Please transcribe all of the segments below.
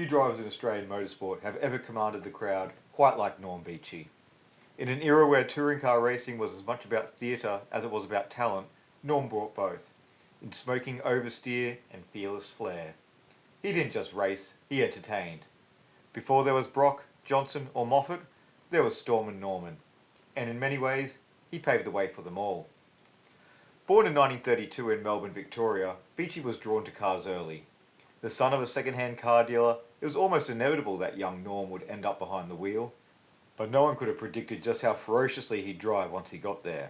Few drivers in Australian motorsport have ever commanded the crowd quite like Norm Beechey. In an era where touring car racing was as much about theatre as it was about talent, Norm brought both, in smoking oversteer and fearless flair. He didn't just race, he entertained. Before there was Brock, Johnson or Moffat, there was Stormin Norman, and in many ways, he paved the way for them all. Born in 1932 in Melbourne, Victoria, Beechey was drawn to cars early. The son of a second-hand car dealer, it was almost inevitable that young Norm would end up behind the wheel, but no one could have predicted just how ferociously he'd drive once he got there.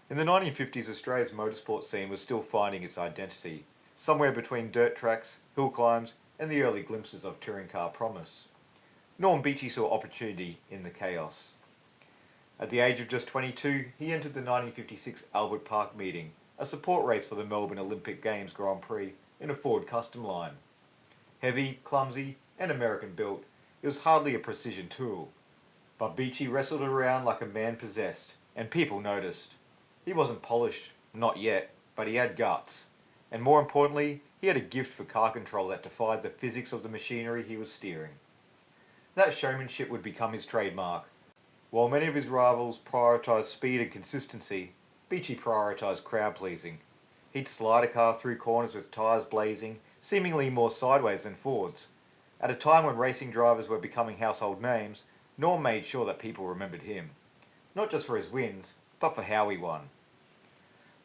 In the 1950s, Australia's motorsport scene was still finding its identity, somewhere between dirt tracks, hill climbs, and the early glimpses of touring car promise. Norm Beechey saw opportunity in the chaos. At the age of just 22, he entered the 1956 Albert Park meeting, a support race for the Melbourne Olympic Games Grand Prix in a Ford Custom line. Heavy, clumsy, and American-built, it was hardly a precision tool. But Beechey wrestled it around like a man possessed, and people noticed. He wasn't polished, not yet, but he had guts. And more importantly, he had a gift for car control that defied the physics of the machinery he was steering. That showmanship would become his trademark. While many of his rivals prioritised speed and consistency, Beechey prioritised crowd-pleasing. He'd slide a car through corners with tyres blazing, seemingly more sideways than Ford's. At a time when racing drivers were becoming household names, Norm made sure that people remembered him. Not just for his wins, but for how he won.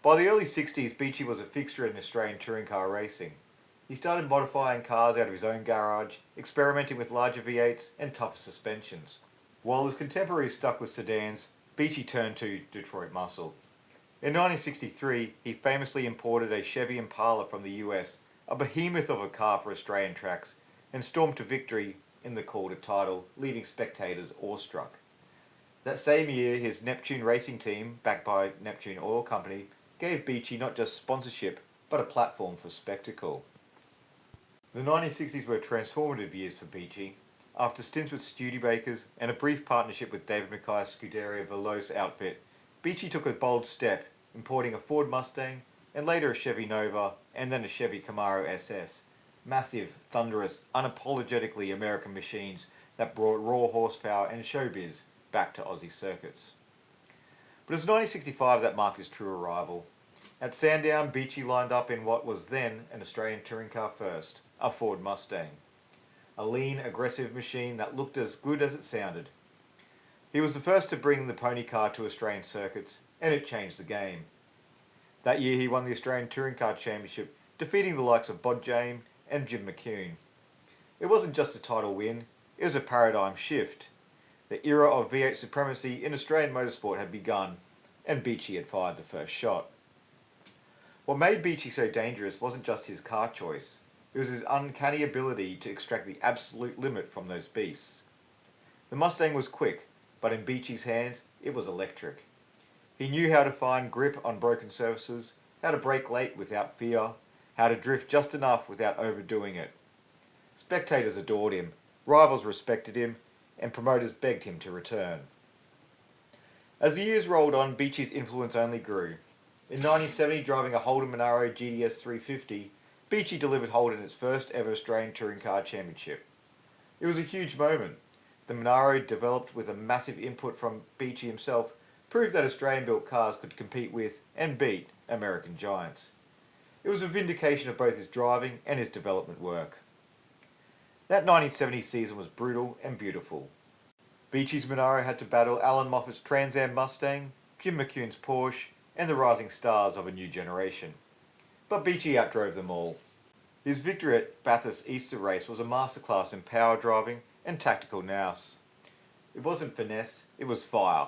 By the early 60s, Beechey was a fixture in Australian touring car racing. He started modifying cars out of his own garage, experimenting with larger V8s and tougher suspensions. While his contemporaries stuck with sedans, Beechey turned to Detroit muscle. In 1963, he famously imported a Chevy Impala from the US, a behemoth of a car for Australian tracks, and stormed to victory in the call to title, leaving spectators awestruck. That same year, his Neptune racing team, backed by Neptune Oil Company, gave Beechey not just sponsorship, but a platform for spectacle. The 1960s were transformative years for Beechey. After stints with Studebakers and a brief partnership with David Mackay's Scuderia Veloce outfit, Beechey took a bold step, importing a Ford Mustang, and later a Chevy Nova, and then a Chevy Camaro SS. Massive, thunderous, unapologetically American machines that brought raw horsepower and showbiz back to Aussie circuits. But it was 1965 that marked his true arrival. At Sandown, Beechey lined up in what was then an Australian touring car first, a Ford Mustang. A lean, aggressive machine that looked as good as it sounded. He was the first to bring the pony car to Australian circuits, and it changed the game. That year he won the Australian Touring Car Championship, defeating the likes of Bod James and Jim McCune. It wasn't just a title win, it was a paradigm shift. The era of V8 supremacy in Australian motorsport had begun, and Beechey had fired the first shot. What made Beechey so dangerous wasn't just his car choice, it was his uncanny ability to extract the absolute limit from those beasts. The Mustang was quick, but in Beechey's hands, it was electric. He knew how to find grip on broken surfaces, how to brake late without fear, how to drift just enough without overdoing it. Spectators adored him, rivals respected him, and promoters begged him to return. As the years rolled on, Beechey's influence only grew. In 1970, driving a Holden Monaro GTS 350, Beechey delivered Holden its first ever Australian Touring Car Championship. It was a huge moment. The Monaro, developed with a massive input from Beechey himself, proved that Australian-built cars could compete with and beat American giants. It was a vindication of both his driving and his development work. That 1970 season was brutal and beautiful. Beechey's Monaro had to battle Alan Moffat's Trans Am Mustang, Jim McCune's Porsche, and the rising stars of a new generation. But Beechey outdrove them all. His victory at Bathurst Easter race was a masterclass in power driving and tactical nous. It wasn't finesse, it was fire.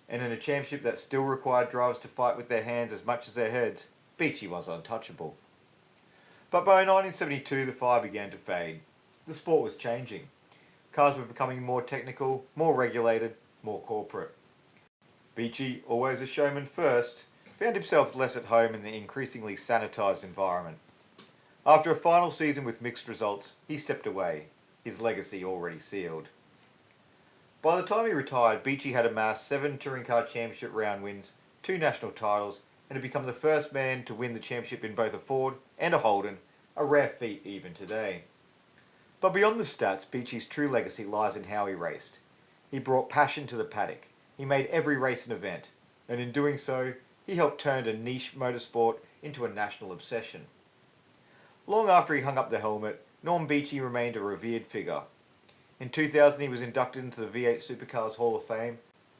And in a championship that still required drivers to fight with their hands as much as their heads, Beechey was untouchable. But by 1972 the fire began to fade. The sport was changing. Cars were becoming more technical, more regulated, more corporate. Beechey, always a showman first, found himself less at home in the increasingly sanitised environment. After a final season with mixed results, he stepped away, his legacy already sealed. By the time he retired, Beechey had amassed 7 Touring Car Championship round wins, 2 national titles, and had become the first man to win the championship in both a Ford and a Holden, a rare feat even today. But beyond the stats, Beechey's true legacy lies in how he raced. He brought passion to the paddock. He made every race an event, and in doing so, he helped turn a niche motorsport into a national obsession. Long after he hung up the helmet, Norm Beechey remained a revered figure. In 2000 he was inducted into the V8 Supercars Hall of Fame,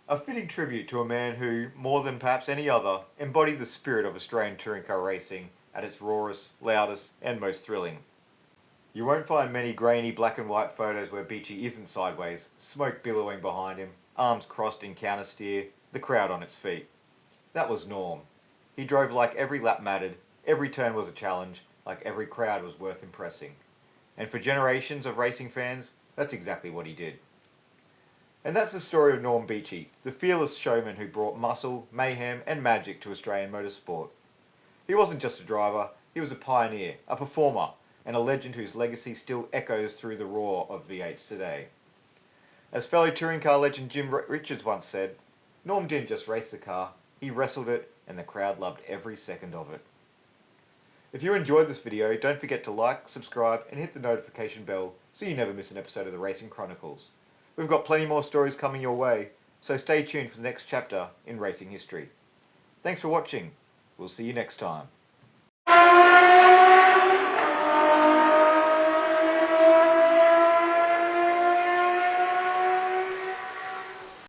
a fitting tribute to a man who, more than perhaps any other, embodied the spirit of Australian touring car racing at its rawest, loudest and most thrilling. You won't find many grainy black and white photos where Beechey isn't sideways, smoke billowing behind him, arms crossed in counter steer, the crowd on its feet. That was Norm. He drove like every lap mattered, every turn was a challenge, like every crowd was worth impressing. And for generations of racing fans, that's exactly what he did. And that's the story of Norm Beechey, the fearless showman who brought muscle, mayhem and magic to Australian motorsport. He wasn't just a driver, he was a pioneer, a performer, and a legend whose legacy still echoes through the roar of V8s today. As fellow touring car legend Jim Richards once said, Norm didn't just race the car, he wrestled it, and the crowd loved every second of it. If you enjoyed this video, don't forget to like, subscribe and hit the notification bell so you never miss an episode of the Racing Chronicles. We've got plenty more stories coming your way, so stay tuned for the next chapter in racing history. Thanks for watching. We'll see you next time.